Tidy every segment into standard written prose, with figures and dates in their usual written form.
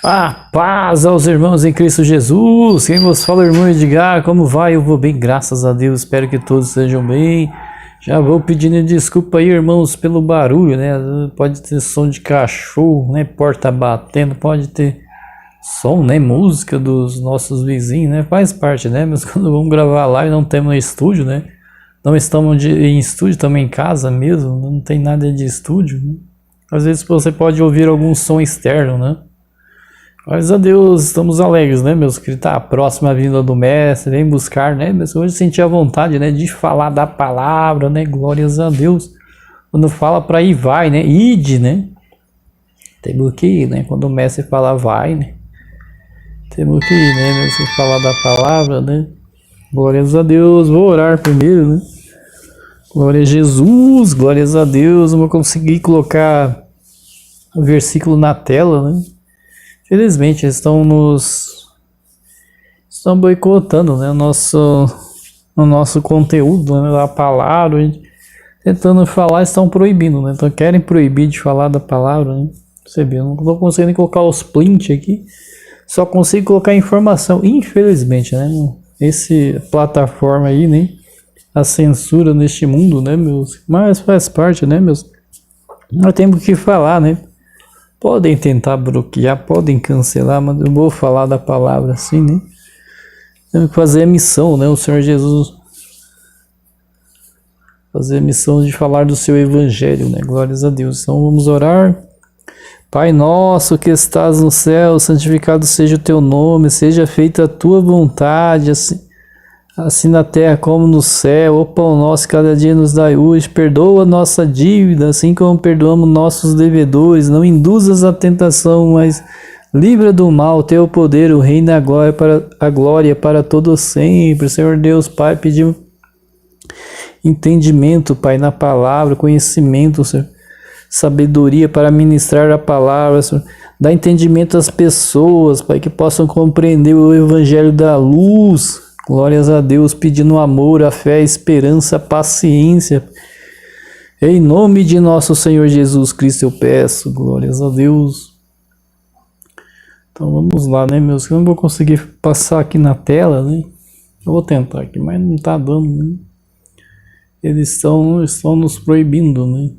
A paz aos irmãos em Cristo Jesus. Quem vos fala, irmão Edgar, como vai? Eu vou bem, graças a Deus. Espero que todos estejam bem. Já vou pedindo desculpa aí, irmãos, pelo barulho, né? Pode ter som de cachorro, né? Porta batendo, pode ter som, né? Música dos nossos vizinhos, né? Faz parte, né? Mas quando vamos gravar live não temos no estúdio, né? Não estamos em estúdio, estamos em casa mesmo, não tem nada de estúdio, né? Às vezes você pode ouvir algum som externo, né? Graças a Deus, estamos alegres, né, meus queridos? Tá, a próxima vinda do Mestre, vem buscar, né, meus? Hoje senti a vontade, né, de falar da palavra, né, glórias a Deus. Quando fala para ir, vai, né, ide, né? Temos que ir, né, quando o Mestre fala vai, né? Temos que ir, né, meus? Falar da palavra, né? Glórias a Deus, vou orar primeiro, né? Glória a Jesus, glórias a Deus. Eu vou conseguir colocar o versículo na tela, né? Felizmente estão boicotando, né, o nosso conteúdo, né, da palavra, tentando falar, estão proibindo, né? Então querem proibir de falar da palavra, né? Você vê, eu não estou conseguindo colocar os prints aqui, só consigo colocar informação, infelizmente, né? Esse plataforma aí, né? A censura neste mundo, né, meus? Mas faz parte, né, meus? Nós temos que falar, né? Podem tentar bloquear, podem cancelar, mas eu vou falar da palavra assim, né? Temos que fazer a missão, né? O Senhor Jesus fazer a missão de falar do seu evangelho, né? Glórias a Deus. Então vamos orar. Pai nosso que estás no céu, santificado seja o teu nome, seja feita a tua vontade, assim na terra como no céu. O pão nosso cada dia nos dai hoje, perdoa nossa dívida, assim como perdoamos nossos devedores, não induzas a tentação, mas livra do mal, teu poder, o reino e a glória para todos sempre. Senhor Deus, Pai, pedimos entendimento, Pai, na palavra, conhecimento, Senhor, sabedoria para ministrar a palavra, Senhor. Dá entendimento às pessoas, Pai, que possam compreender o evangelho da luz. Glórias a Deus, pedindo amor, a fé, a esperança, a paciência. Em nome de nosso Senhor Jesus Cristo eu peço, glórias a Deus. Então vamos lá, né, meus? Eu não vou conseguir passar aqui na tela, né? Eu vou tentar aqui, mas não tá dando, né? Eles estão nos proibindo, né?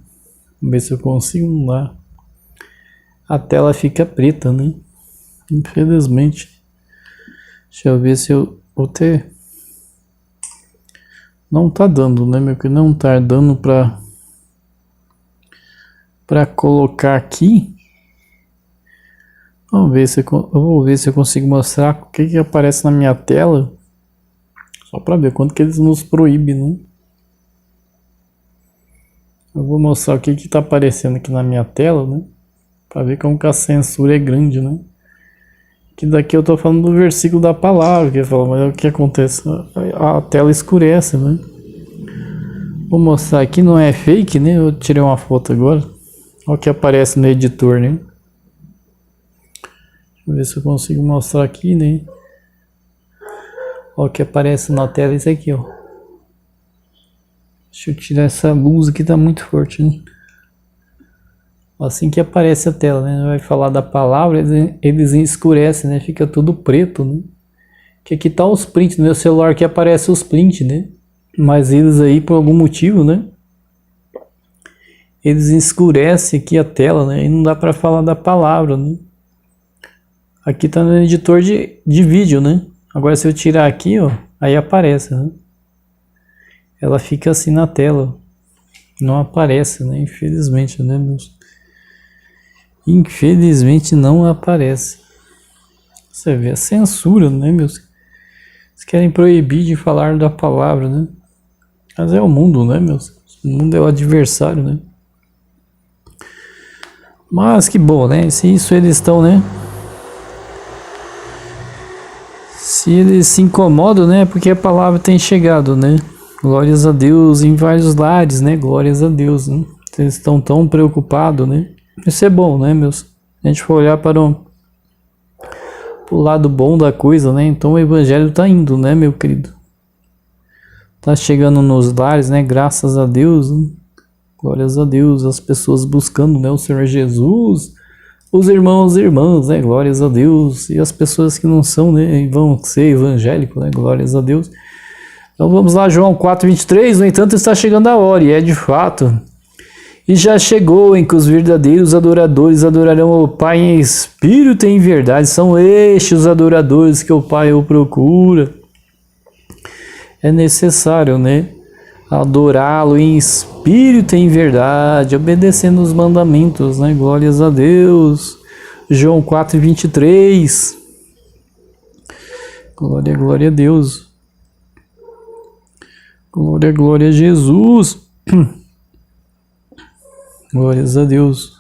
Vamos ver se eu consigo, não dá. A tela fica preta, né? Infelizmente. Deixa eu ver se eu vou ter. Não tá dando, né, meu? Que não tá dando pra colocar aqui. Vamos ver se eu vou ver se eu consigo mostrar o que aparece na minha tela. Só pra ver quanto que eles nos proíbem, né? Eu vou mostrar o que tá aparecendo aqui na minha tela, né? Pra ver como que a censura é grande, né? Que daqui eu tô falando do versículo da palavra, que fala, mas o que acontece? A tela escurece, né? Vou mostrar aqui, não é fake, né? Eu tirei uma foto agora. Olha o que aparece no editor, né? Deixa eu ver se eu consigo mostrar aqui, né? Olha o que aparece na tela, isso aqui, ó. Deixa eu tirar essa luz aqui, tá muito forte, né? Assim que aparece a tela, né? Vai falar da palavra, eles escurecem, né? Fica tudo preto, né? Que aqui tá os prints, no meu celular que aparece os prints, né? Mas eles aí, por algum motivo, né? Eles escurecem aqui a tela, né? E não dá pra falar da palavra, né? Aqui tá no editor de vídeo, né? Agora se eu tirar aqui, ó, aí aparece, né? Ela fica assim na tela. Não aparece, né? Infelizmente, né, meus? Infelizmente não aparece. Você vê a censura, né, meus? Eles querem proibir de falar da palavra, né? Mas é o mundo, né, meus? O mundo é o adversário, né? Mas que bom, né? Se isso eles estão, né? Se eles se incomodam, né? Porque a palavra tem chegado, né? Glórias a Deus em vários lares, né? Glórias a Deus, né? Eles estão tão preocupados, né? Isso é bom, né, meus? Se a gente for olhar para o lado bom da coisa, né? Então o evangelho tá indo, né, meu querido? Tá chegando nos lares, né? Graças a Deus, né? Glórias a Deus, as pessoas buscando, né, o Senhor Jesus, os irmãos e irmãs, né? Glórias a Deus. E as pessoas que não são, né? Vão ser evangélicos, né? Glórias a Deus. Então vamos lá, João 4:23. No entanto, está chegando a hora, e é de fato. E já chegou em que os verdadeiros adoradores adorarão o Pai em espírito e em verdade. São estes os adoradores que o Pai o procura. É necessário, né? Adorá-lo em espírito e em verdade, obedecendo os mandamentos, né? Glórias a Deus. João 4:23. Glória, glória a Deus. Glória, glória a Jesus. Glórias a Deus.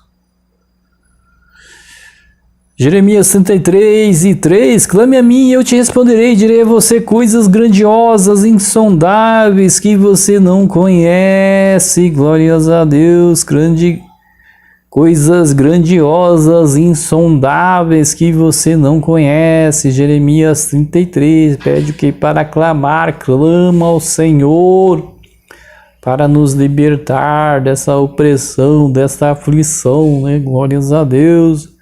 Jeremias 33:3. Clame a mim e eu te responderei, direi a você coisas grandiosas, insondáveis, que você não conhece. Glórias a Deus. Coisas grandiosas, insondáveis, que você não conhece. Jeremias 33. Pede o que? Para clamar, clama ao Senhor, para nos libertar dessa opressão, dessa aflição, né? Glórias a Deus.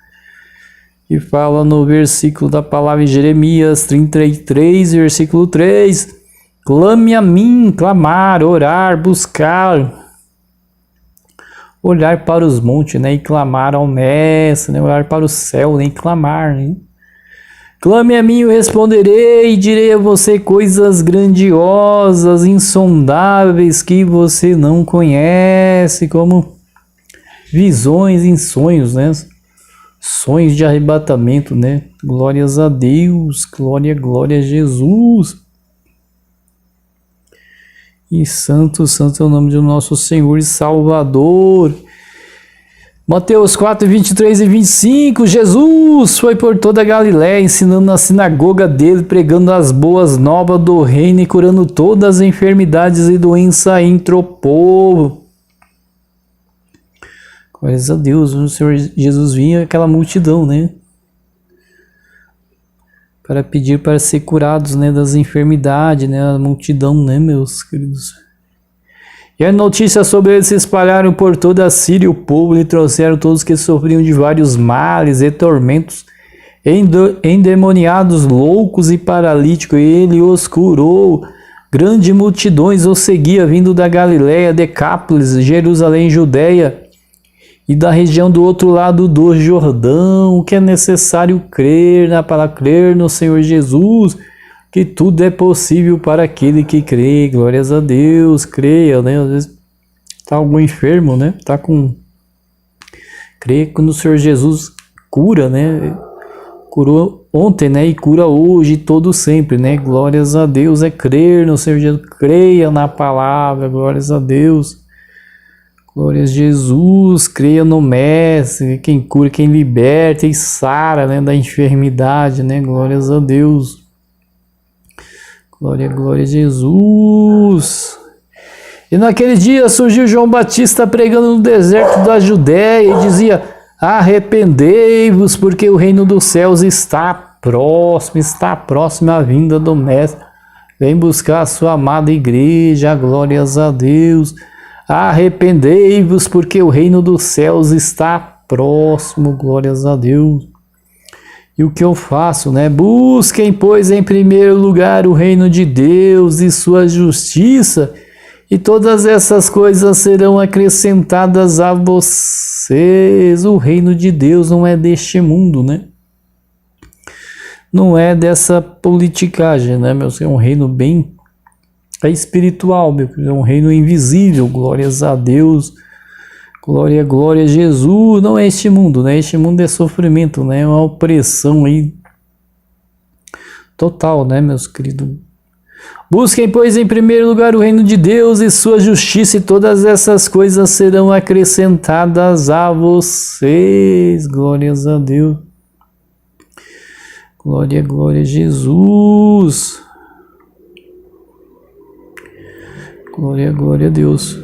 E fala no versículo da palavra em Jeremias 33, versículo 3. Clame a mim, clamar, orar, buscar. Olhar para os montes, né? E clamar ao Mestre, né? Olhar para o céu, né? E clamar, né? Clame a mim, eu responderei, e direi a você coisas grandiosas, insondáveis, que você não conhece, como visões em sonhos, né? Sonhos de arrebatamento, né? Glórias a Deus, glória, glória a Jesus. E santo, santo é o nome do nosso Senhor e Salvador. Mateus 4:23-25. Jesus foi por toda a Galiléia, ensinando na sinagoga dele, pregando as boas novas do reino e curando todas as enfermidades e doenças entre o povo. Glórias a Deus, o Senhor Jesus vinha aquela multidão, né? Para pedir para ser curados, né, das enfermidades, né? A multidão, né, meus queridos? E as notícias sobre ele se espalharam por toda a Síria, e o povo lhe trouxeram todos que sofriam de vários males e tormentos, endemoniados, loucos e paralíticos, e ele os curou. Grandes multidões o seguia, vindo da Galiléia, Decápolis, Jerusalém, Judeia, e da região do outro lado do Jordão. O que é necessário crer na palavra, crer no Senhor Jesus, que tudo é possível para aquele que crê. Glórias a Deus, creia, né? Às vezes está algum enfermo, né? Tá com... Crê que no Senhor Jesus cura, né? Curou ontem, né? E cura hoje, todo sempre, né? Glórias a Deus, é crer no Senhor Jesus, creia na palavra, glórias a Deus. Glórias a Jesus, creia no Mestre, quem cura, quem liberta e sara, né, da enfermidade, né? Glórias a Deus. Glória, glória a Jesus. E naquele dia surgiu João Batista pregando no deserto da Judéia e dizia: arrependei-vos, porque o reino dos céus está próximo à vinda do Mestre. Vem buscar a sua amada igreja, glórias a Deus. Arrependei-vos, porque o reino dos céus está próximo, glórias a Deus. E o que eu faço, né? Busquem, pois, em primeiro lugar o reino de Deus e sua justiça, e todas essas coisas serão acrescentadas a vocês. O reino de Deus não é deste mundo, né? Não é dessa politicagem, né, meus? É um reino bem espiritual, meu filho, é um reino invisível, glórias a Deus, glória, glória a Jesus. Não é este mundo, né? Este mundo é sofrimento, né? É uma opressão aí total, né, meus queridos? Busquem, pois, em primeiro lugar o reino de Deus e sua justiça, e todas essas coisas serão acrescentadas a vocês. Glórias a Deus. Glória, glória a Jesus. Glória, glória a Deus.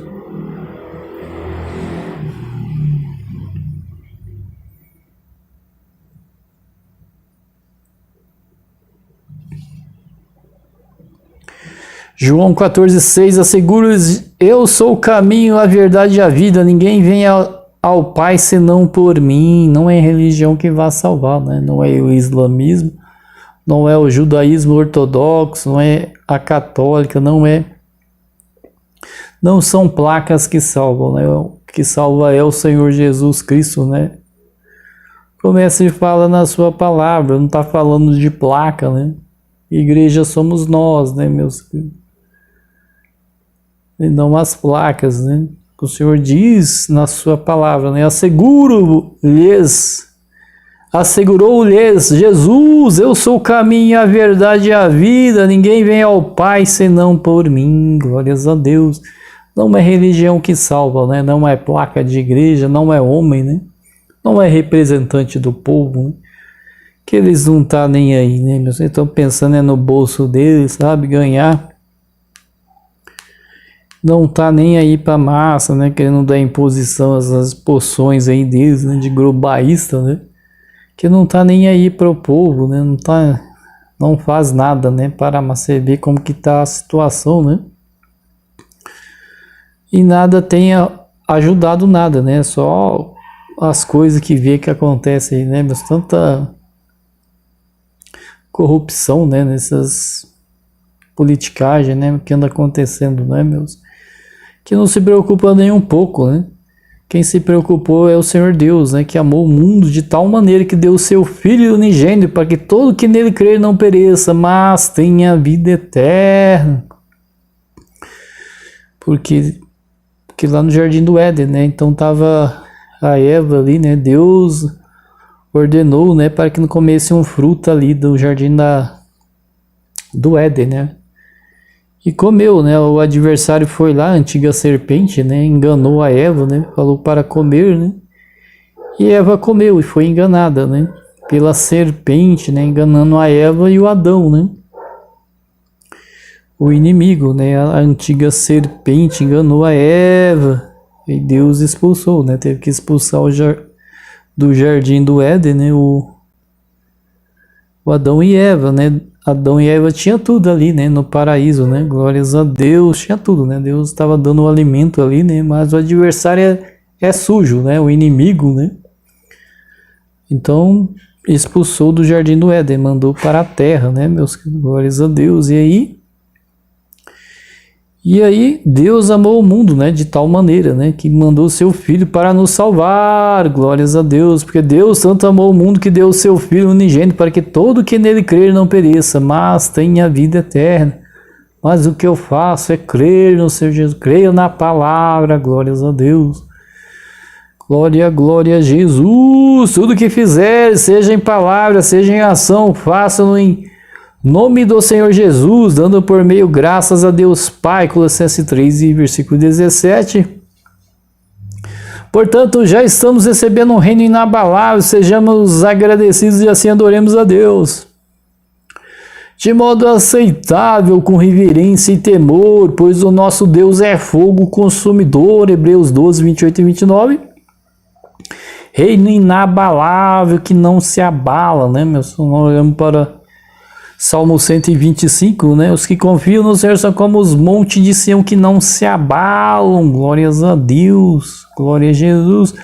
João 14,6. Asseguro-lhes, eu sou o caminho, a verdade e a vida. Ninguém vem ao Pai senão por mim. Não é religião que vai salvar, né? Não é o islamismo, não é o judaísmo ortodoxo, não é a católica, não são placas que salvam, né? O que salva é o Senhor Jesus Cristo, né? Como se fala na sua palavra, não está falando de placa, né? Igreja somos nós, né, meus queridos? E não as placas, né? O Senhor diz na sua palavra, né? Assegurou-lhes Jesus, eu sou o caminho, a verdade e a vida, ninguém vem ao Pai senão por mim, glórias a Deus. Não é religião que salva, né? Não é placa de igreja, não é homem, né? Não é representante do povo, né? Que eles não estão nem aí, né? Eles estão pensando no bolso deles, sabe? Ganhar. Não tá nem aí pra massa, né? Querendo dar imposição às posições aí deles, né? De globalista, né? Que não tá nem aí pro povo, né? Não faz nada, né? Para você ver como que tá a situação, né? E nada tenha ajudado nada, né? Só as coisas que vê que acontecem aí, né? Mas tanta corrupção, né? Nessas politicagem, né? Que anda acontecendo, né, meus? Que não se preocupa nem um pouco, né? Quem se preocupou é o Senhor Deus, né? Que amou o mundo de tal maneira que deu o seu Filho unigênito para que todo que nele crer não pereça, mas tenha vida eterna. Porque lá no Jardim do Éden, né? Então tava a Eva ali, né? Deus ordenou, né? Para que não comesse um fruto ali do Jardim do Éden, né? E comeu, né? O adversário foi lá, a antiga serpente, né? Enganou a Eva, né? Falou para comer, né? E Eva comeu e foi enganada, né? Pela serpente, né? Enganando a Eva e o Adão, né? O inimigo, né? A antiga serpente enganou a Eva e Deus expulsou, né? Teve que expulsar do Jardim do Éden, né? O Adão e Eva, né? Adão e Eva tinha tudo ali, né? No paraíso, né? Glórias a Deus, tinha tudo, né? Deus estava dando o alimento ali, né? Mas o adversário é sujo, né? O inimigo, né? Então, expulsou do Jardim do Éden, mandou para a terra, né? Meus glórias a Deus. E aí Deus amou o mundo, né? De tal maneira, né? Que mandou seu Filho para nos salvar. Glórias a Deus. Porque Deus tanto amou o mundo que deu o seu Filho unigênito para que todo que nele crer não pereça, mas tenha vida eterna. Mas o que eu faço é crer no Senhor Jesus. Creio na palavra. Glórias a Deus. Glória, glória a Jesus. Tudo que fizer, seja em palavra, seja em ação, faça-no em nome do Senhor Jesus, dando por meio graças a Deus Pai, Colossenses 3, versículo 17. Portanto, já estamos recebendo um reino inabalável, sejamos agradecidos e assim adoremos a Deus. De modo aceitável, com reverência e temor, pois o nosso Deus é fogo consumidor, Hebreus 12, 28 e 29. Reino inabalável que não se abala, né, meus? Nós olhamos para Salmo 125, né? Os que confiam no Senhor são como os montes de Sião que não se abalam. Glórias a Deus, glória a Jesus.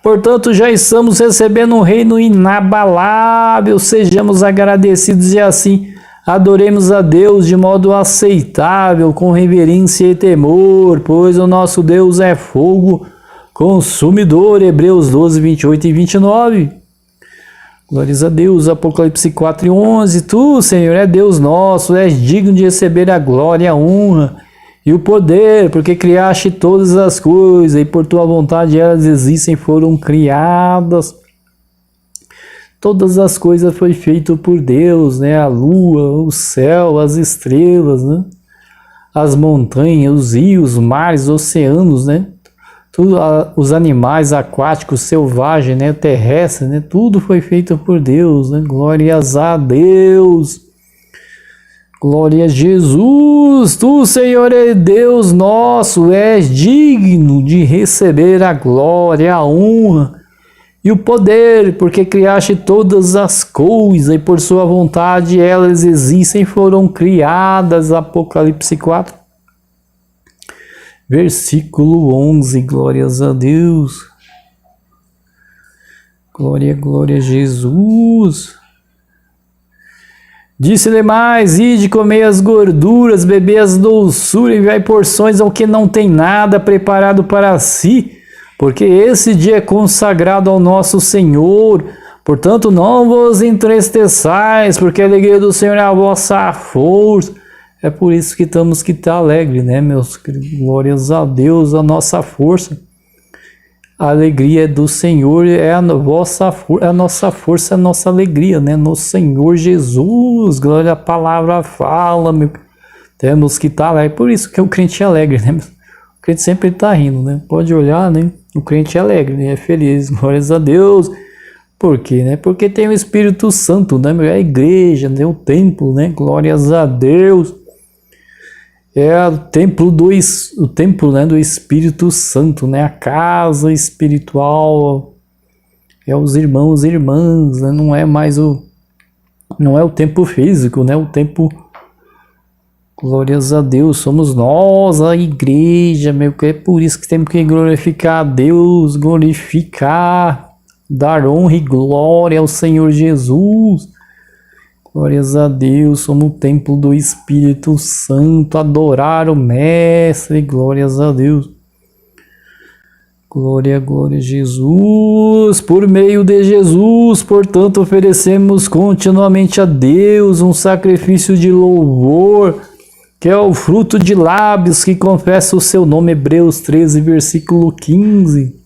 Portanto, já estamos recebendo um reino inabalável. Sejamos agradecidos e assim adoremos a Deus de modo aceitável, com reverência e temor, pois o nosso Deus é fogo consumidor. Hebreus 12, 28 e 29. Glórias a Deus, Apocalipse 4 e 11. Tu, Senhor, é Deus nosso, és digno de receber a glória, a honra e o poder, porque criaste todas as coisas e por tua vontade elas existem, foram criadas. Todas as coisas foi feito por Deus, né? A lua, o céu, as estrelas, né? As montanhas, os rios, os mares, os oceanos, né? Tudo, os animais aquáticos, selvagens, né, terrestres, né, tudo foi feito por Deus, né, glórias a Deus, glória a Jesus. Tu, Senhor, é Deus nosso, és digno de receber a glória, a honra e o poder, porque criaste todas as coisas e por sua vontade elas existem, foram criadas. Apocalipse 4. Versículo 11, glórias a Deus. Glória, glória a Jesus. Disse-lhe mais: ide, comei as gorduras, bebei as doçuras, enviai porções ao que não tem nada preparado para si, porque esse dia é consagrado ao nosso Senhor. Portanto, não vos entristeçais, porque a alegria do Senhor é a vossa força. É por isso que temos que estar alegres, né, meus queridos? Glórias a Deus, a nossa força. A alegria do Senhor é a nossa força, a nossa alegria, né? No Senhor Jesus. Glória, a palavra fala, meu. Temos que estar lá. É por isso que o crente é alegre, né? O crente sempre está rindo, né? Pode olhar, né? O crente é alegre, né? É feliz. Glórias a Deus. Por quê, né? Porque tem o Espírito Santo, né? A igreja, né? O templo, né? Glórias a Deus. É o templo né, do Espírito Santo, né? A casa espiritual, é os irmãos e irmãs, né? Não é o templo físico, né? O templo, glórias a Deus, somos nós, a igreja, meu, é por isso que temos que glorificar a Deus, dar honra e glória ao Senhor Jesus. Glórias a Deus, somos o templo do Espírito Santo, adorar o Mestre, glórias a Deus. Glória, glória a Jesus. Por meio de Jesus, portanto, oferecemos continuamente a Deus um sacrifício de louvor, que é o fruto de lábios que confessa o seu nome. Hebreus 13, versículo 15.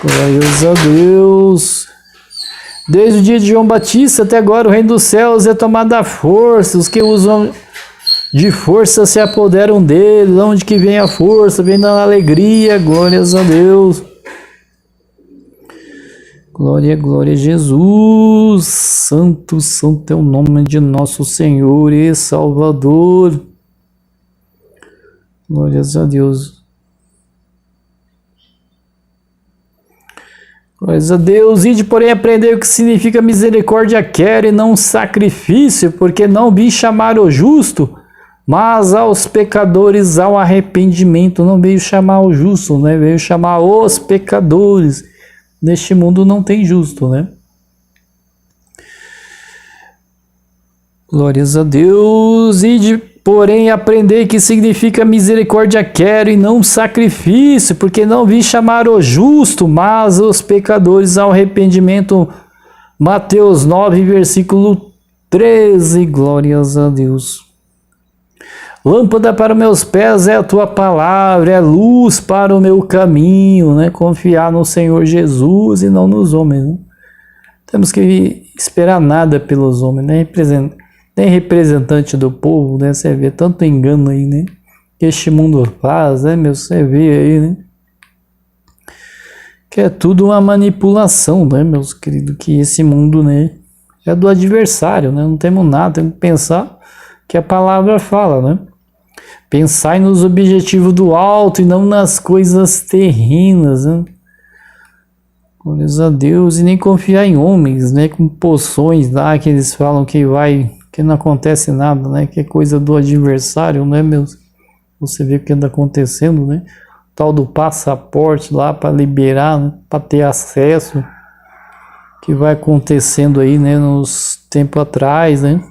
Glórias a Deus. Desde o dia de João Batista até agora, o reino dos céus é tomado à força. Os que usam de força se apoderam dele. Onde que vem a força? Vem da alegria. Glórias a Deus. Glória, glória a Jesus. Santo, santo é o nome de nosso Senhor e Salvador. Glórias a Deus. Glórias a Deus. Ide, porém, aprender o que significa misericórdia quero e não sacrifício, porque não vim chamar o justo, mas aos pecadores ao arrependimento. Não veio chamar o justo, né? Veio chamar os pecadores. Neste mundo não tem justo, né? Glórias a Deus. Ide, porém, aprender que significa misericórdia quero e não sacrifício, porque não vim chamar o justo, mas os pecadores ao arrependimento. Mateus 9, versículo 13. Glórias a Deus. Lâmpada para meus pés é a tua palavra, é luz para o meu caminho, né? Confiar no Senhor Jesus e não nos homens, né? Temos que esperar nada pelos homens, né? Nem representante do povo, né? Você vê tanto engano aí, né? Que este mundo faz, né, meu? Você vê aí, né? Que é tudo uma manipulação, né, meus queridos? Que esse mundo, né? É do adversário, né? Não temos nada, temos que pensar que a palavra fala, né? Pensai nos objetivos do alto e não nas coisas terrenas, né? Glórias a Deus. E nem confiar em homens, né? Com poções lá que eles falam que não acontece nada, né? Que é coisa do adversário, né, meus? Você vê o que anda acontecendo, né? O tal do passaporte lá para liberar, né? Para ter acesso, que vai acontecendo aí, né? Nos tempos atrás, né?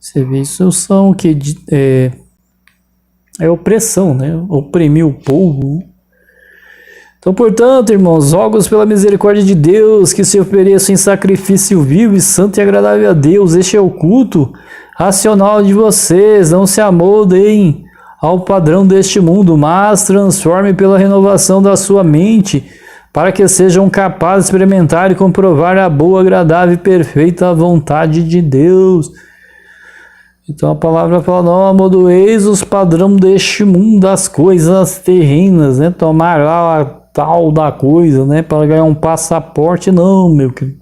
Você vê, isso são que é opressão, né? Oprimir o povo. Então, portanto, irmãos, rogo-vos pela misericórdia de Deus que se ofereçam em sacrifício vivo e santo e agradável a Deus. Este é o culto racional de vocês. Não se amoldem ao padrão deste mundo, mas transformem pela renovação da sua mente, para que sejam capazes de experimentar e comprovar a boa, agradável e perfeita vontade de Deus. Então a palavra fala: não amodoeis os padrões deste mundo, das coisas terrenas, né? Tomar lá a tal da coisa, né? Para ganhar um passaporte, não, meu querido.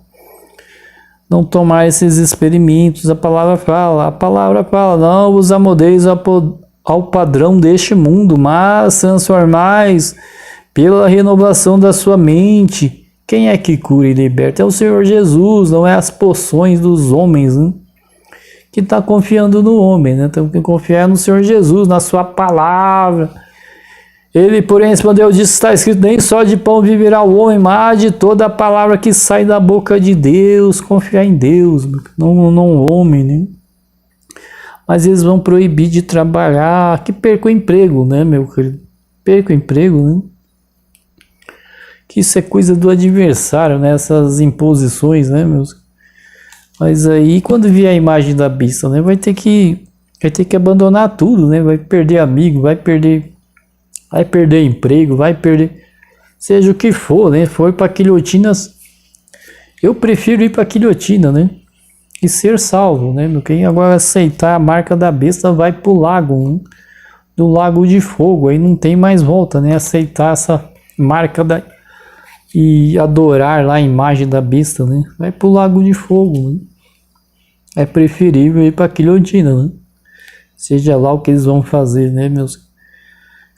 Não tomar esses experimentos. A palavra fala: não vos amodeis ao padrão deste mundo, mas transformais pela renovação da sua mente. Quem é que cura e liberta? É o Senhor Jesus, não é as poções dos homens, né? Que está confiando no homem, né? Temos que confiar no Senhor Jesus, na sua palavra. Ele, porém, respondeu, disse, está escrito, nem só de pão viverá o homem, mas de toda a palavra que sai da boca de Deus. Confiar em Deus, não no homem, né? Mas eles vão proibir de trabalhar, que perca o emprego, né, meu querido? Perca o emprego, né? Que isso é coisa do adversário, né? Essas imposições, né, meus? Mas aí, quando vier a imagem da besta, né, vai ter que abandonar tudo, né? Vai perder amigo, vai perder emprego, vai perder, seja o que for, né? For para guilhotinas, eu prefiro ir para guilhotina, né? E ser salvo, né? Quem agora aceitar a marca da besta vai pro lago, né? Do lago de fogo, aí não tem mais volta, né? Aceitar essa marca e adorar lá a imagem da besta, né? Vai pro lago de fogo, né? É preferível ir para guilhotina, né? Seja lá o que eles vão fazer, né, meus?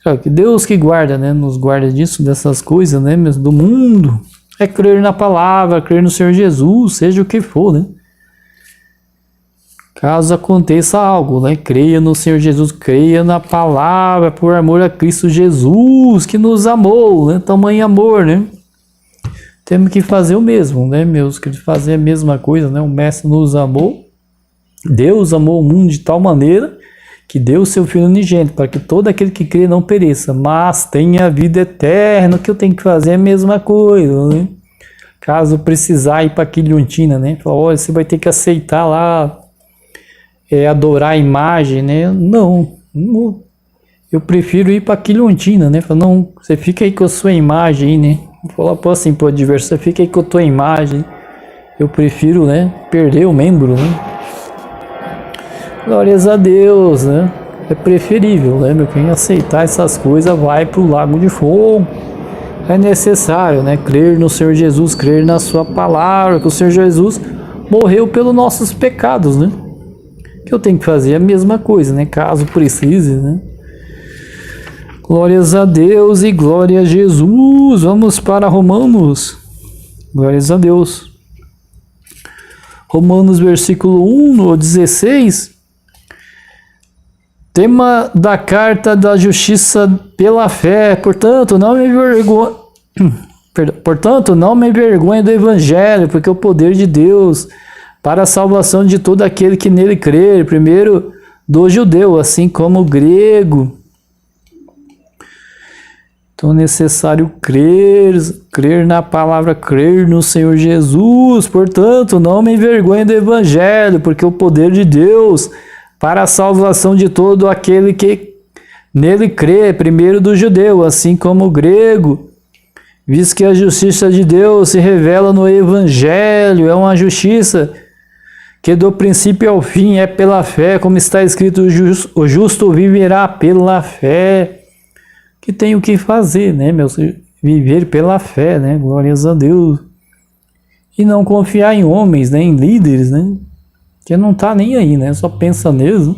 Claro, que Deus que guarda, né? Nos guarda disso, dessas coisas, né, meus? Do mundo. É crer na palavra, crer no Senhor Jesus, seja o que for, né? Caso aconteça algo, né? Creia no Senhor Jesus, creia na palavra, por amor a Cristo Jesus, que nos amou, né? Tamanho amor, né? Temos que fazer o mesmo, né, meus? Que fazer a mesma coisa, né? O Mestre nos amou, Deus amou o mundo de tal maneira que deu o seu Filho unigênito, para que todo aquele que crê não pereça, mas tenha vida eterna. O que eu tenho que fazer é a mesma coisa, né? Caso precisar ir para guilhotina, né? Falar, olha, você vai ter que aceitar lá, adorar a imagem, né? Não, eu prefiro ir para guilhotina, né? Falar, não, você fica aí com a sua imagem aí, né? Falar assim pro adversário, você fica aí com a tua imagem. Eu prefiro, né, perder o membro, né? Glórias a Deus, né? É preferível, né, meu? Quem aceitar essas coisas vai pro lago de fogo. É necessário, né? Crer no Senhor Jesus, crer na sua palavra, que o Senhor Jesus morreu pelos nossos pecados, né? Que eu tenho que fazer a mesma coisa, né? Caso precise, né? Glórias a Deus e glória a Jesus. Vamos para Romanos. Glórias a Deus. Romanos, versículo 1, no 16. Tema da carta da justiça pela fé. Portanto, não me envergonhe do evangelho, porque o poder de Deus para a salvação de todo aquele que nele crer, primeiro do judeu, assim como o grego. Então é necessário crer na palavra, crer no Senhor Jesus. Portanto, não me envergonhe do evangelho, porque o poder de Deus para a salvação de todo aquele que nele crê, primeiro do judeu, assim como o grego, visto que a justiça de Deus se revela no evangelho, é uma justiça que do princípio ao fim é pela fé, como está escrito, o justo viverá pela fé. Que tem o que fazer, né, meus? Viver pela fé, né? Glórias a Deus. E não confiar em homens, né? Em líderes, né? Que não tá nem aí, né? Só pensa neles. Né?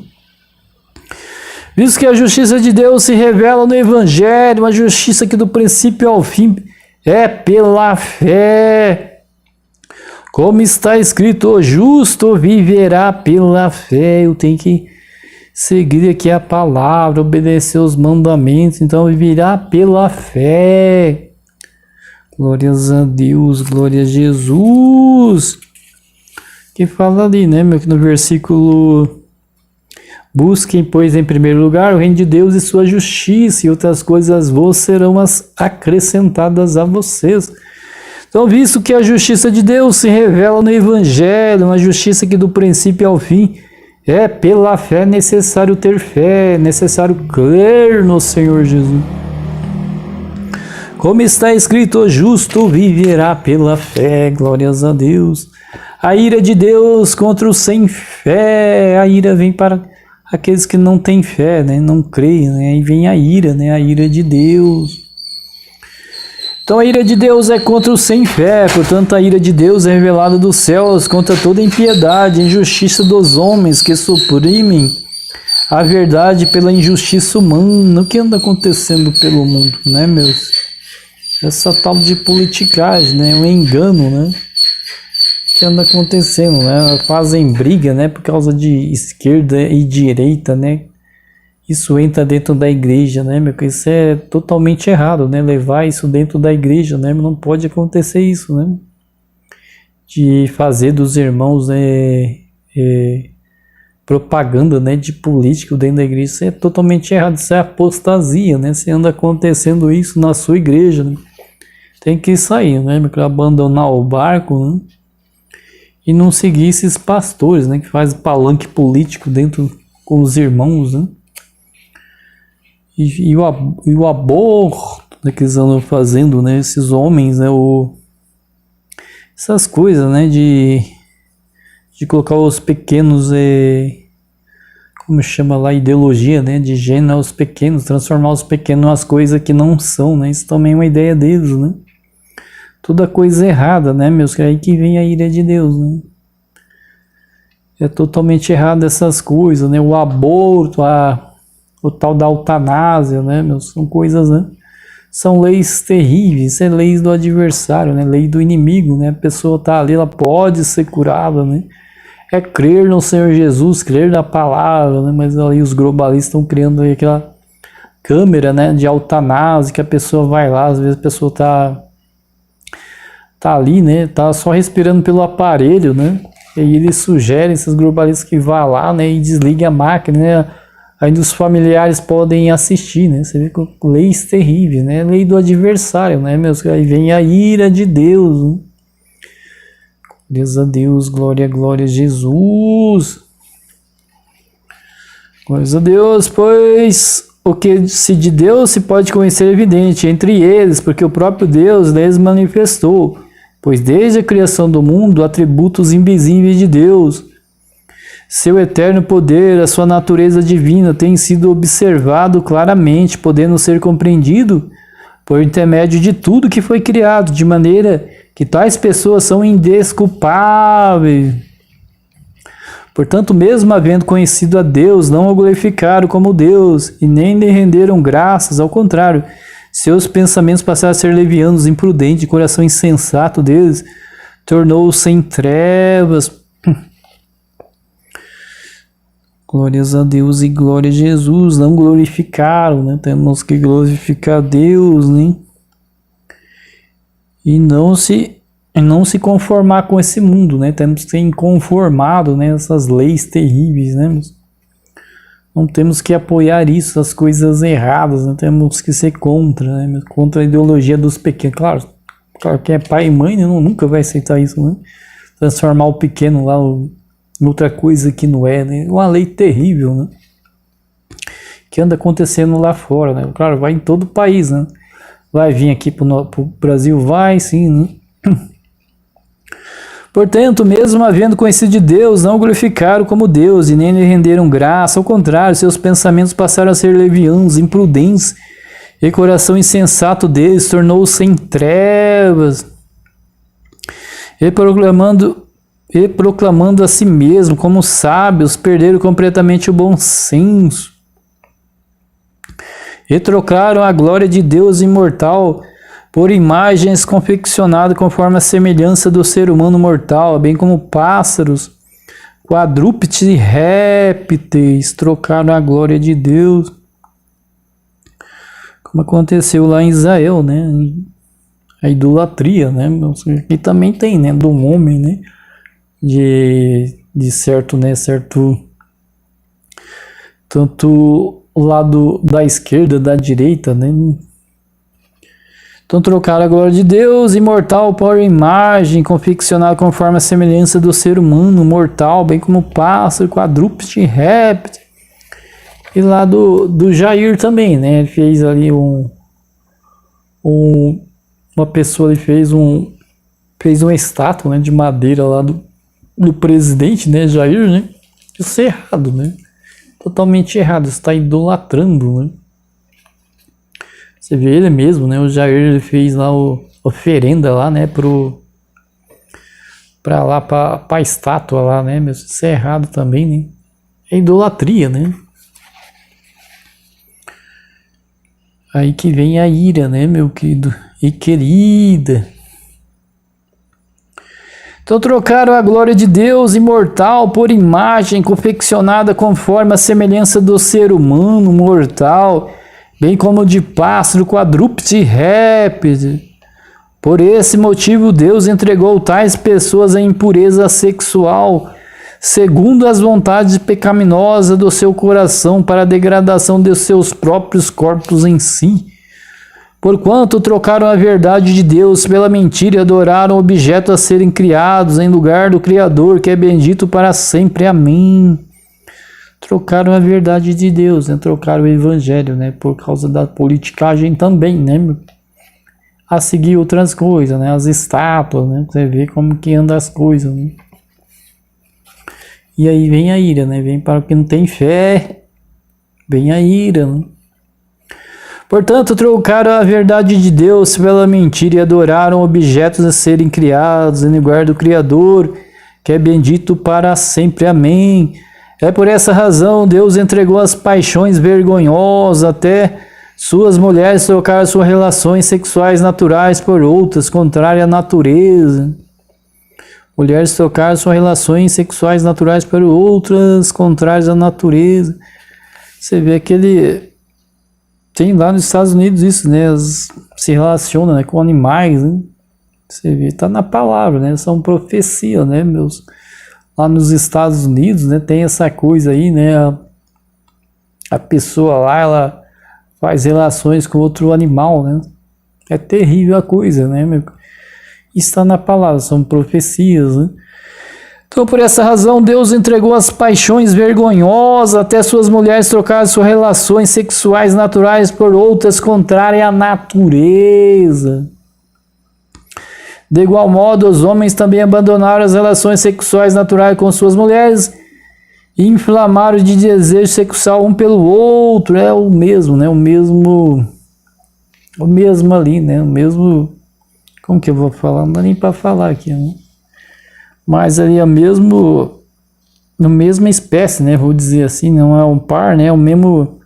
Visto que a justiça de Deus se revela no evangelho, uma justiça que do princípio ao fim é pela fé. Como está escrito, o justo viverá pela fé. Eu tenho que seguir aqui a palavra, obedecer os mandamentos, então viverá pela fé. Glórias a Deus, glória a Jesus. Que fala ali, né, meu, que no versículo: busquem, pois, em primeiro lugar o reino de Deus e sua justiça, e outras coisas vos serão acrescentadas a vocês. Então, visto que a justiça de Deus se revela no evangelho, uma justiça que do princípio ao fim é pela fé, é necessário ter fé, é necessário crer no Senhor Jesus. Como está escrito, o justo viverá pela fé. Glórias a Deus. A ira de Deus contra os sem fé. A ira vem para aqueles que não têm fé, né? Não creem, né? Aí vem a ira, né? A ira de Deus. Então a ira de Deus é contra os sem fé, portanto a ira de Deus é revelada dos céus contra toda impiedade, injustiça dos homens que suprimem a verdade pela injustiça humana. O que anda acontecendo pelo mundo, né, meus? Essa tal de politicagem, né? Um engano, né? Que anda acontecendo, né? Fazem briga, né? Por causa de esquerda e direita, né? isso entra dentro da igreja, né, meu? Que isso é totalmente errado, né? Levar isso dentro da igreja, né? Não pode acontecer isso, né? De fazer dos irmãos propaganda, né, de político dentro da igreja. Isso é totalmente errado, isso é apostasia, né? Se anda acontecendo isso na sua igreja, né? Tem que sair, né? Abandonar o barco, né? E não seguir esses pastores, né? Que faz palanque político dentro com os irmãos, né? E o aborto, né, que eles andam fazendo, né? Esses homens, né? Essas coisas, né? De colocar os pequenos, como chama lá, ideologia, né? De gênero aos pequenos, transformar os pequenos nas coisas que não são, né? Isso também é uma ideia deles, né? Toda coisa errada, né, meus? Que é aí que vem a ira de Deus, né? É totalmente errado essas coisas, né? O aborto, o tal da eutanásia, né, meus? São coisas, né? São leis terríveis, é leis do adversário, né? Lei do inimigo, né? A pessoa tá ali, ela pode ser curada, né? É crer no Senhor Jesus, crer na palavra, né? Mas ali os globalistas estão criando aí aquela câmera, né? De eutanásia, que a pessoa vai lá, às vezes a pessoa tá ali, né? Tá só respirando pelo aparelho, né? E aí eles sugerem, esses globalistas, que vá lá, né? E desligue a máquina, né? Ainda os familiares podem assistir, né? Você vê com leis terríveis, né? Lei do adversário, né, meus? Aí vem a ira de Deus, né? Glórias a Deus, glória a Jesus. Glórias a Deus, pois o que se de Deus se pode conhecer é evidente entre eles, porque o próprio Deus lhes manifestou, pois desde a criação do mundo, atributos invisíveis de Deus, seu eterno poder, a sua natureza divina tem sido observado claramente, podendo ser compreendido por intermédio de tudo que foi criado, de maneira que tais pessoas são indesculpáveis. Portanto, mesmo havendo conhecido a Deus, não o glorificaram como Deus e nem lhe renderam graças, ao contrário, seus pensamentos passaram a ser levianos, imprudentes, coração insensato deles tornou-se em trevas. Glórias a Deus e glória a Jesus, não glorificaram, né? Temos que glorificar Deus, né? E não se conformar com esse mundo, né? Temos que ser inconformados, né? Essas leis terríveis, né? Não temos que apoiar isso, as coisas erradas, né? Temos que ser contra, né? Contra a ideologia dos pequenos. Claro que é pai e mãe, né? Nunca vai aceitar isso, né? Transformar o pequeno lá em outra coisa que não é, né? Uma lei terrível, né? Que anda acontecendo lá fora, né? Claro, vai em todo o país, né? Vai vir aqui pro Brasil, vai sim, né? Portanto, mesmo havendo conhecido de Deus, não o glorificaram como Deus e nem lhe renderam graça. Ao contrário, seus pensamentos passaram a ser levianos, imprudentes, e o coração insensato deles tornou-se em trevas. E proclamando a si mesmo como sábios, perderam completamente o bom senso. E trocaram a glória de Deus imortal por imagens confeccionadas conforme a semelhança do ser humano mortal, bem como pássaros, quadrúpedes e répteis, trocaram a glória de Deus. Como aconteceu lá em Israel, né? A idolatria, né? E também tem, né? Do homem, né? De certo, né? Certo. Tanto o lado da esquerda, da direita, né? Então trocaram a glória de Deus imortal por imagem confeccionada conforme a semelhança do ser humano mortal, bem como pássaro, quadrúpede e réptil. E lá do Jair também, né? Ele fez ali uma pessoa, ele fez uma estátua, né, de madeira lá do presidente, né, Jair, né? Isso é errado, né? Totalmente errado, você está idolatrando, né? Você vê ele mesmo, né? O Jair, ele fez lá oferenda lá, né? Pra estátua lá, né? Isso é errado também, né? É idolatria, né? Aí que vem a ira, né, meu querido e querida? Então trocaram a glória de Deus imortal por imagem confeccionada conforme a semelhança do ser humano mortal, bem como de pássaro, quadrúpede e répede. Por esse motivo, Deus entregou tais pessoas à impureza sexual, segundo as vontades pecaminosas do seu coração, para a degradação de seus próprios corpos em si. Porquanto trocaram a verdade de Deus pela mentira e adoraram objetos a serem criados em lugar do Criador, que é bendito para sempre. Amém. Trocaram a verdade de Deus, né? Trocaram o evangelho, né? Por causa da politicagem também, né? A seguir outras coisas, né? As estátuas, né? Você vê como que anda as coisas, né? E aí vem a ira, né? Vem para o que não tem fé, vem a ira, né? Portanto, trocaram a verdade de Deus pela mentira e adoraram objetos a serem criados em lugar do Criador, que é bendito para sempre. Amém. É por essa razão Deus entregou as paixões vergonhosas, até suas mulheres trocaram suas relações sexuais naturais por outras, contrárias à natureza. Mulheres trocaram suas relações sexuais naturais por outras, contrárias à natureza. Você vê aquele... Tem lá nos Estados Unidos isso, né? Se relaciona, né, com animais, né? Você vê, tá na palavra, né? São profecias, né, meus? Lá nos Estados Unidos, né? Tem essa coisa aí, né? A pessoa lá, ela faz relações com outro animal, né? É terrível a coisa, né, meu? Está na palavra, são profecias, né? Então, por essa razão, Deus entregou as paixões vergonhosas, até suas mulheres trocaram suas relações sexuais naturais por outras contrárias à natureza. De igual modo, os homens também abandonaram as relações sexuais naturais com suas mulheres e inflamaram de desejo sexual um pelo outro. É o mesmo, né? O mesmo ali, né? O mesmo... Como que eu vou falar? Não dá nem para falar aqui, né? Mas ali é a mesma espécie, né? Vou dizer assim, não é um par, né? É o mesmo...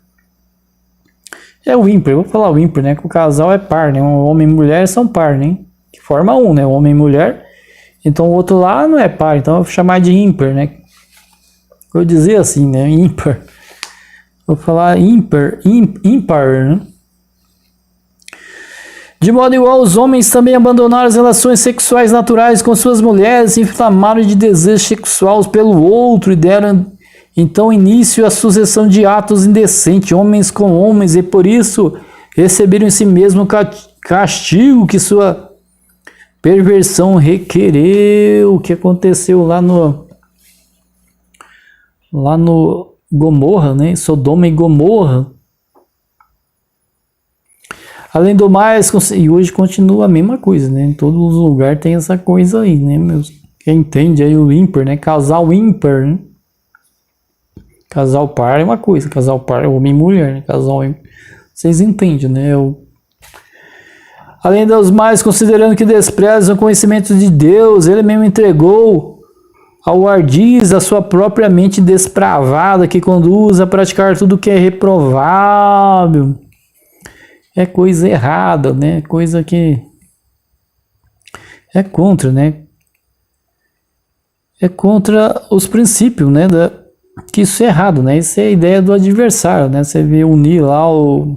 É o ímpar, eu vou falar o ímpar, né? Que o casal é par, né? Um homem e mulher são par, né? Que forma um, né? Homem e mulher. Então o outro lá não é par, então eu vou chamar de ímpar, né? Vou dizer assim, né? Ímpar. Vou falar ímpar, né? De modo igual, os homens também abandonaram as relações sexuais naturais com suas mulheres, se inflamaram de desejo sexual pelo outro e deram então início à sucessão de atos indecentes, homens com homens, e por isso receberam em si mesmo o castigo que sua perversão requereu. O que aconteceu lá no Gomorra, né? Sodoma e Gomorra. Além do mais, e hoje continua a mesma coisa, né? Em todos os lugares tem essa coisa aí, né, meus? Quem entende aí o ímpar, né? Casal ímpar, né? Casal par é uma coisa, casal par é homem e mulher, né? Casal ímpar. Vocês entendem, né? Além dos mais, considerando que desprezam o conhecimento de Deus, ele mesmo entregou ao ardiz a sua própria mente despravada, que conduz a praticar tudo que é reprovável. É coisa errada, né? Coisa que é contra, né? É contra os princípios, né? Que isso é errado, né? Isso é a ideia do adversário, né? Você vê unir lá o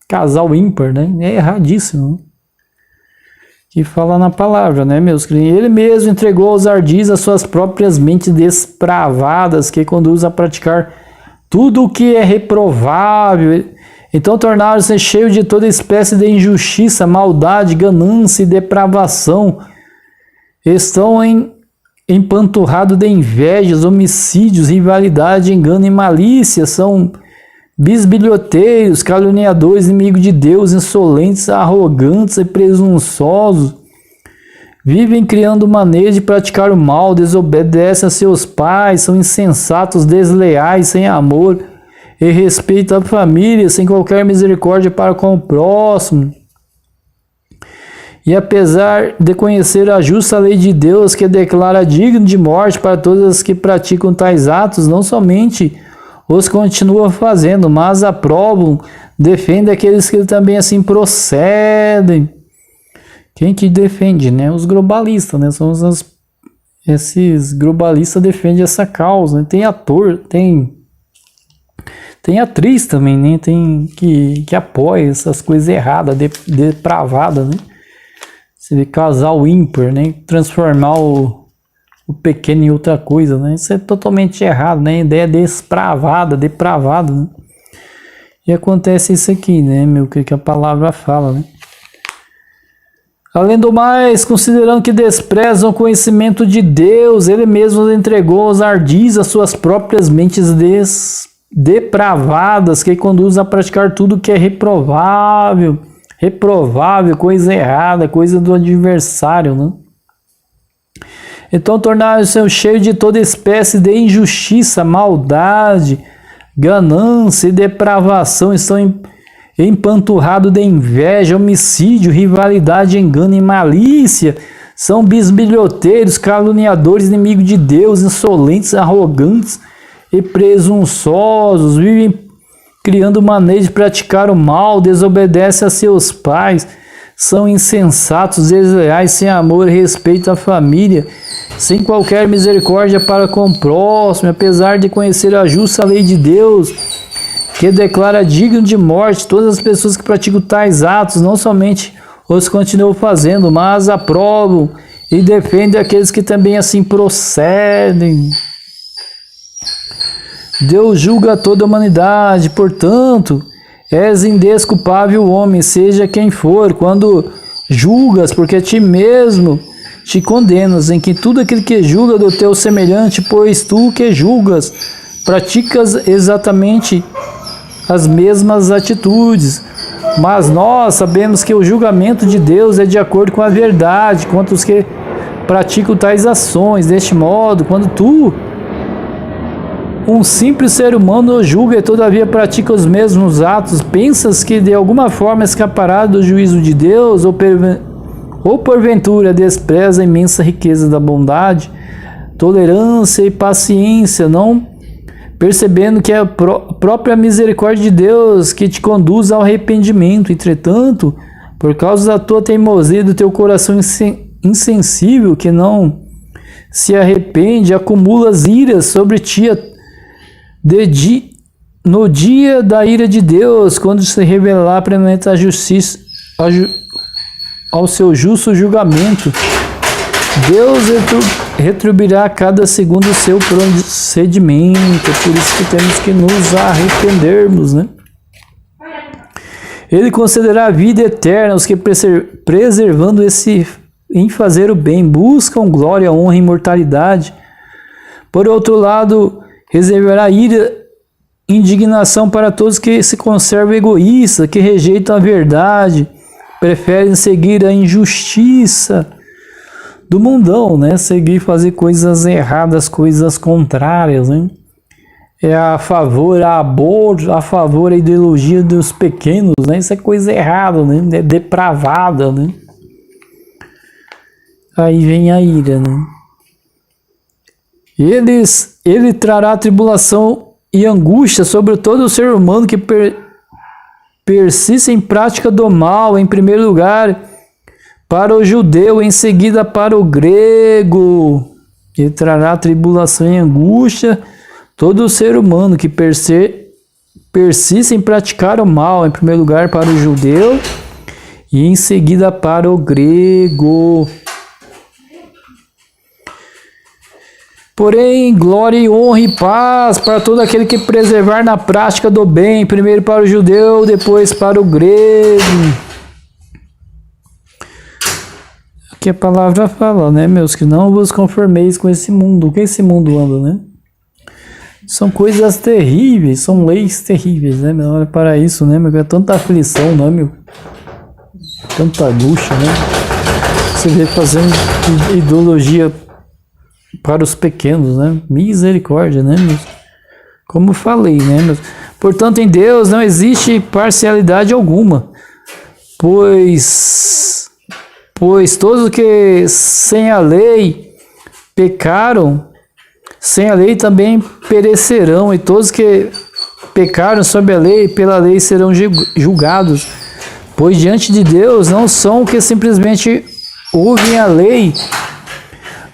casal ímpar, né? É erradíssimo, né? Que fala na palavra, né, meus queridos? Ele mesmo entregou aos ardis as suas próprias mentes despravadas, que conduz a praticar tudo o que é reprovável. Então tornaram-se cheios de toda espécie de injustiça, maldade, ganância e depravação. Estão empanturrados de invejas, homicídios, rivalidade, engano e malícia. São bisbilhoteiros, caluniadores, inimigos de Deus, insolentes, arrogantes e presunçosos. Vivem criando maneiras de praticar o mal, desobedecem a seus pais, são insensatos, desleais, sem amor e respeito à família, sem qualquer misericórdia para com o próximo. E apesar de conhecer a justa lei de Deus, que declara digno de morte para todos os que praticam tais atos, não somente os continuam fazendo, mas aprovam, defendem aqueles que também assim procedem. Quem que defende, né? Os globalistas, né? São as esses globalistas defendem essa causa, né? Tem ator, tem atriz também, né? Tem que apoia essas coisas erradas, depravadas, né? Você vê casal ímpar, né? Transformar o pequeno em outra coisa, né? Isso é totalmente errado, né? Ideia depravada, né? E acontece isso aqui, né, meu? Que a palavra fala, né? Além do mais, considerando que desprezam o conhecimento de Deus, Ele mesmo entregou aos ardis as suas próprias mentes depravadas, que conduzem a praticar tudo que é reprovável, coisa errada, coisa do adversário, né? Então tornaram-se cheios de toda espécie de injustiça, maldade, ganância e depravação, estão empanturrados de inveja, homicídio, rivalidade, engano e malícia. São bisbilhoteiros, caluniadores, inimigos de Deus, insolentes, arrogantes e presunçosos, vivem criando maneiras de praticar o mal, desobedecem a seus pais, são insensatos, desleais, sem amor e respeito à família, sem qualquer misericórdia para com o próximo, apesar de conhecer a justa lei de Deus, que declara digno de morte todas as pessoas que praticam tais atos, não somente os continuam fazendo, mas aprovam e defendem aqueles que também assim procedem. Deus julga toda a humanidade, portanto, és indesculpável homem, seja quem for, quando julgas, porque a ti mesmo te condenas, em que tudo aquele que julga do teu semelhante, pois tu que julgas, praticas exatamente as mesmas atitudes. Mas nós sabemos que o julgamento de Deus é de acordo com a verdade, contra os que praticam tais ações. Deste modo, quando tu, um simples ser humano, julga e todavia pratica os mesmos atos, pensas que de alguma forma escapará do juízo de Deus, ou porventura despreza a imensa riqueza da bondade, tolerância e paciência, não percebendo que é a própria misericórdia de Deus que te conduz ao arrependimento. Entretanto, por causa da tua teimosia e do teu coração insensível, que não se arrepende, acumulas iras sobre ti no dia da ira de Deus, quando se revelar plenamente a justiça ao seu justo julgamento. Deus retribuirá a cada segundo o seu procedimento. É por isso que temos que nos arrependermos, né? Ele concederá a vida eterna aos que, preservando em fazer o bem, buscam glória, honra e imortalidade. Por outro lado, reservará ira e indignação para todos que se conservam egoístas, que rejeitam a verdade, preferem seguir a injustiça do mundão, né? Seguir fazer coisas erradas, coisas contrárias, né? É a favor, a favor da ideologia dos pequenos, né? Isso é coisa errada, né? É depravada, né? Aí vem a ira, né? Ele trará tribulação e angústia sobre todo o ser humano que persiste em prática do mal, em primeiro lugar para o judeu, em seguida para o grego. Ele trará tribulação e angústia todo o ser humano que persiste em praticar o mal, em primeiro lugar para o judeu e em seguida para o grego. Porém, glória e honra e paz para todo aquele que preservar na prática do bem, primeiro para o judeu, depois para o grego. Que a palavra fala, né, meus, que não vos conformeis com esse mundo. O que esse mundo anda, né? São coisas terríveis, são leis terríveis, né, meu? Olha para isso, né, meu? É tanta aflição, não é, meu? Tanta angústia, né? Você vê fazendo ideologia para os pequenos, né? Misericórdia, né, meus? Como falei, né, meus? Portanto, em Deus não existe parcialidade alguma, pois todos que sem a lei pecaram, sem a lei também perecerão, e todos que pecaram sob a lei, pela lei serão julgados, pois diante de Deus não são que simplesmente ouvem a lei,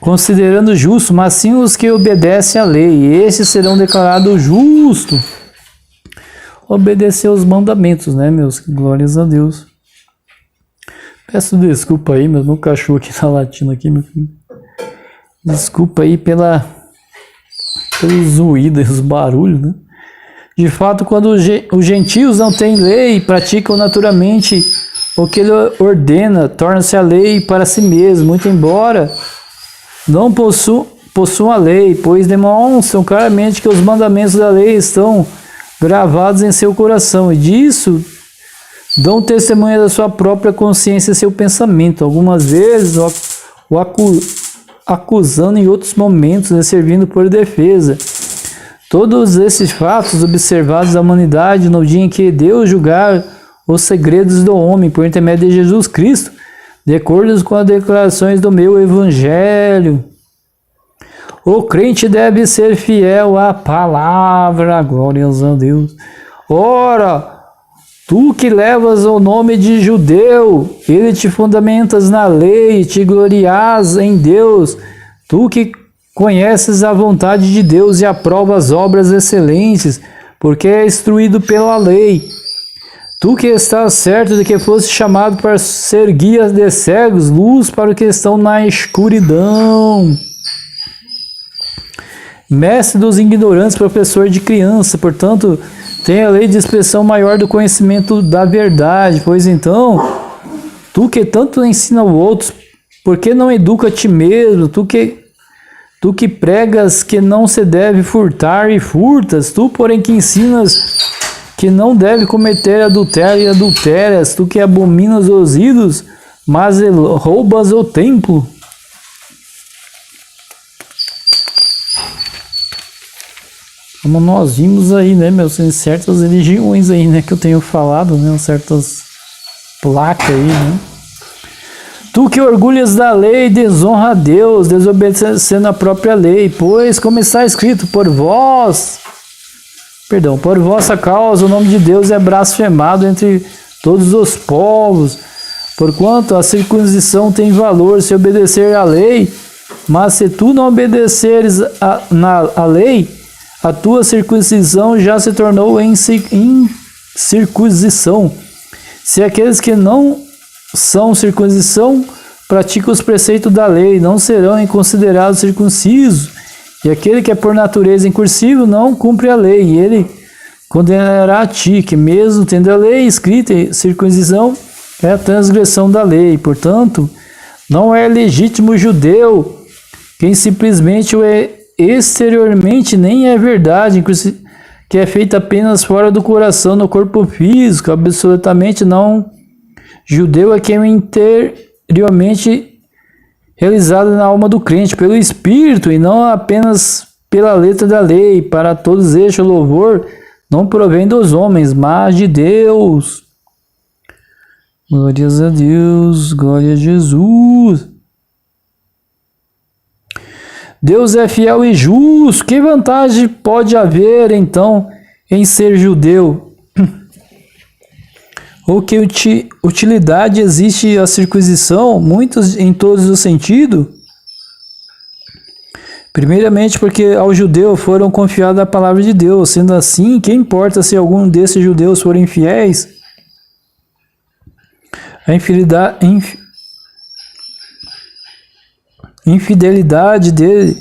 considerando justo, mas sim os que obedecem à lei, esses serão declarados justos. Obedecer os mandamentos, né, meus? Glórias a Deus. Peço desculpa aí, meu cachorro aqui tá latindo aqui, meu filho. Desculpa aí pelos ruídos, os barulhos, né? De fato, quando os gentios não têm lei e praticam naturalmente o que ele ordena, torna-se a lei para si mesmo, muito embora não possuam a lei, pois demonstram claramente que os mandamentos da lei estão gravados em seu coração, e disso dão testemunha da sua própria consciência e seu pensamento, algumas vezes o acusando em outros momentos, né, servindo por defesa. Todos esses fatos observados da humanidade no dia em que Deus julgar os segredos do homem por intermédio de Jesus Cristo, de acordo com as declarações do meu Evangelho. O crente deve ser fiel à palavra, glórias a Deus. Ora, tu que levas o nome de judeu, ele te fundamentas na lei, te glorias em Deus, tu que conheces a vontade de Deus e aprovas as obras excelentes, porque é instruído pela lei. Tu que estás certo de que foste chamado para ser guia de cegos, luz para os que estão na escuridão. Mestre dos ignorantes, professor de criança, portanto, tem a lei de expressão maior do conhecimento da verdade, pois então, tu que tanto ensina aos outros, por que não educa a ti mesmo? Tu que pregas que não se deve furtar e furtas, tu, porém, que ensinas que não deve cometer adultério e adulteras, tu que abominas os ídolos, mas roubas o templo. Como nós vimos aí, né, meus, em certas religiões aí, né, que eu tenho falado, né, certas placas aí, né. Tu que orgulhas da lei, desonra a Deus, desobedecendo a própria lei, pois, como está escrito, por vossa causa, o nome de Deus é blasfemado entre todos os povos, porquanto a circuncisão tem valor se obedecer à lei, mas se tu não obedeceres a lei, a tua circuncisão já se tornou em circuncisão. Se aqueles que não são circuncisão praticam os preceitos da lei, não serão considerados circuncisos. E aquele que é por natureza incursivo não cumpre a lei, e ele condenará a ti, que mesmo tendo a lei escrita, circuncisão é a transgressão da lei. Portanto, não é legítimo judeu quem simplesmente o é exteriormente, nem é verdade, que é feita apenas fora do coração, no corpo físico, absolutamente não. Judeu é quem é interiormente realizado na alma do crente, pelo Espírito, e não apenas pela letra da lei. Para todos estes, o louvor não provém dos homens, mas de Deus. Glórias a Deus, glória a Jesus. Deus é fiel e justo. Que vantagem pode haver, então, em ser judeu? Ou que utilidade existe a circuncisão? Muitos em todos os sentidos. Primeiramente, porque ao judeu foram confiadas a palavra de Deus. Sendo assim, que importa se algum desses judeus forem infiéis? A infidelidade dele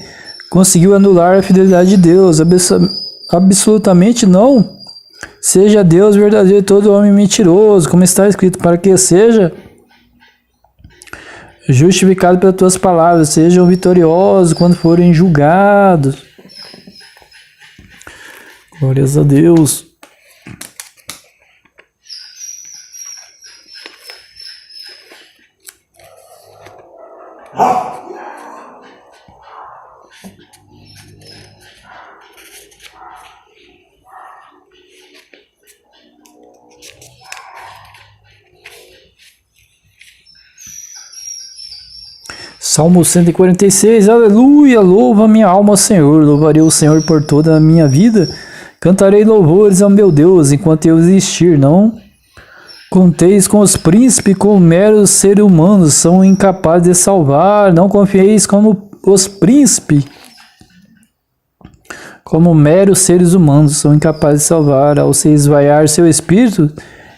conseguiu anular a fidelidade de Deus. Absolutamente não. Seja Deus verdadeiro e todo homem mentiroso, como está escrito, para que seja justificado pelas tuas palavras, sejam vitoriosos quando forem julgados. Glórias a Deus. Salmo 146, aleluia, louva minha alma ao Senhor, louvarei o Senhor por toda a minha vida, cantarei louvores ao meu Deus enquanto eu existir, não conteis com os príncipes, com meros seres humanos, são incapazes de salvar, não confieis como os príncipes, como meros seres humanos, são incapazes de salvar. Ao se esvaiar seu espírito,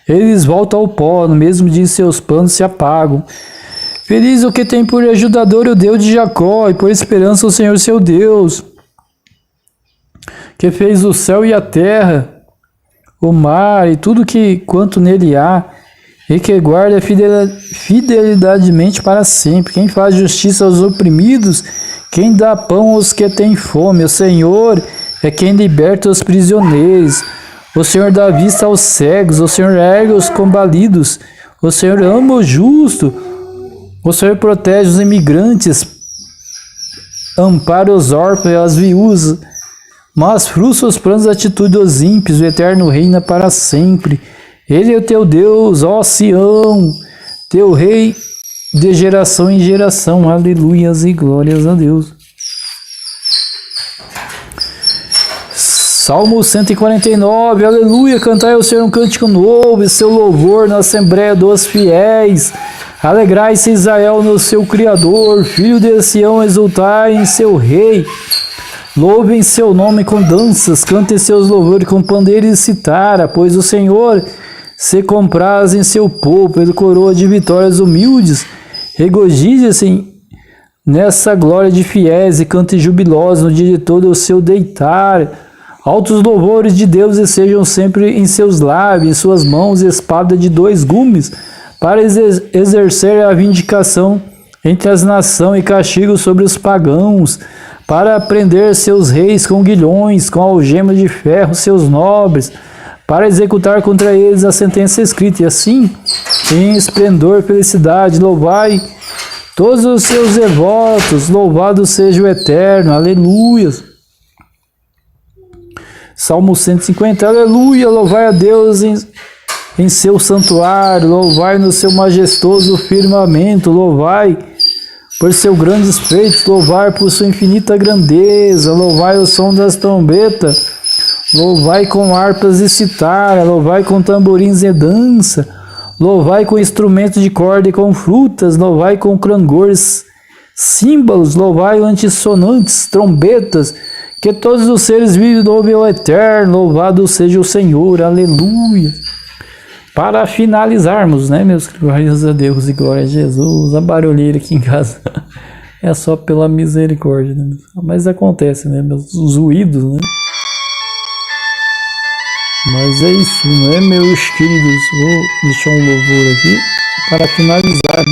eles voltam ao pó, no mesmo dia seus planos se apagam. Feliz o que tem por ajudador o Deus de Jacó, e por esperança o Senhor seu Deus, que fez o céu e a terra, o mar e tudo quanto nele há, e que guarda fidelidademente para sempre. Quem faz justiça aos oprimidos, quem dá pão aos que têm fome. O Senhor é quem liberta os prisioneiros. O Senhor dá vista aos cegos. O Senhor ergue os combalidos. O Senhor ama o justo. O Senhor protege os imigrantes, ampara os órfãos e as viúvas, mas frustra os planos e atitudes dos ímpios. O Eterno reina para sempre. Ele é o teu Deus, ó Sião, teu Rei de geração em geração. Aleluias e glórias a Deus. Salmo 149, aleluia, cantai ao Senhor um cântico novo, e seu louvor na assembleia dos fiéis. Alegrai-se Israel no seu Criador, filho de Sião, exultai em seu Rei. Louvem seu nome com danças, cantem seus louvores com pandeiro e citara, pois o Senhor se compraz em seu povo, ele coroa de vitórias humildes. Regozije-se nessa glória de fiéis e cante jubilosos no dia de todo o seu deitar. Altos louvores de Deus e sejam sempre em seus lábios, em suas mãos espada de dois gumes, para exercer a vindicação entre as nações e castigo sobre os pagãos, para prender seus reis com guilhões, com algemas de ferro seus nobres, para executar contra eles a sentença escrita, e assim, em esplendor e felicidade, louvai todos os seus devotos, louvado seja o Eterno, aleluia. Salmo 150, aleluia, louvai a Deus em seu santuário, louvai no seu majestoso firmamento, louvai por seus grandes feitos, louvai por sua infinita grandeza, louvai o som das trombetas, louvai com harpas e citara, louvai com tamborins e dança, louvai com instrumentos de corda e com frutas, louvai com clangores, símbolos, louvai antissonantes, trombetas, que todos os seres vivos louvem ao Eterno, louvado seja o Senhor, aleluia. Para finalizarmos, né, meus glórias a Deus e glória a Jesus, a barulheira aqui em casa é só pela misericórdia, né? Mas acontece, né, meus ruídos, né? Mas é isso, né, meus queridos? Vou deixar um louvor aqui para finalizar.